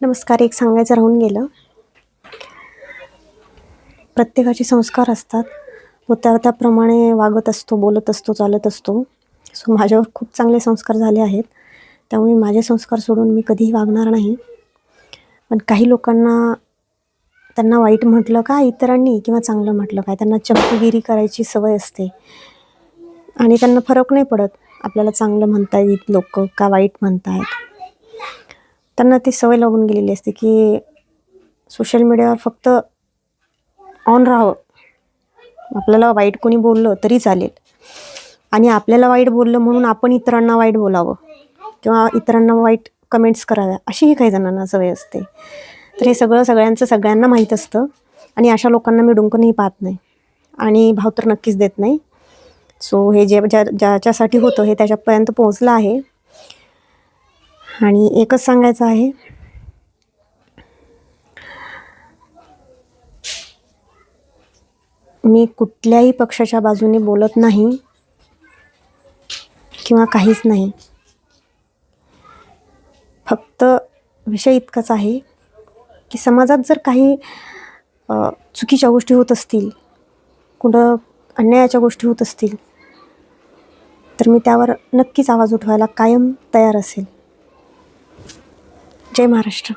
नमस्कार. एक सांगायचं राहून गेलं. प्रत्येकाचे संस्कार असतात. तो त्याप्रमाणे वागत असतो, बोलत असतो, चालत असतो. सो माझ्यावर खूप चांगले संस्कार झाले आहेत. त्यामुळे माझे संस्कार सोडून मी कधीही वागणार नाही. पण काही लोकांना त्यांना वाईट म्हटलं का इतरांनी किंवा चांगलं म्हटलं काय, त्यांना चमकेगिरी करायची सवय असते आणि त्यांना फरक नाही पडत आपल्याला चांगलं म्हणतायत लोकं का वाईट म्हणतायत. त्यांना ती सवय लागून गेलेली असते की सोशल मीडियावर फक्त ऑन राहावं. आपल्याला वाईट कोणी बोललं तरी चालेल आणि आपल्याला वाईट बोललं म्हणून आपण इतरांना वाईट बोलावं किंवा इतरांना वाईट कमेंट्स कराव्या, अशीही काही जणांना सवय असते. तर हे सगळ्यांचं सगळ्यांना माहीत असतं आणि अशा लोकांना मी डुंकनही पाहत नाही आणि भाव तर नक्कीच देत नाही. सो हे ज्याच्यासाठी होतं हे त्याच्यापर्यंत पोहोचलं आहे. आणि एकच सांगायचं आहे, मी कुठल्याही पक्षाच्या बाजूने बोलत नाही किंवा काहीच नाही. फक्त विषय इतकाच आहे की समाजात जर काही चुकीच्या गोष्टी होत असतील, कुठं अन्यायाच्या गोष्टी होत असतील, तर मी त्यावर नक्कीच आवाज उठवायला कायम तयार असेल. जय महाराष्ट्र.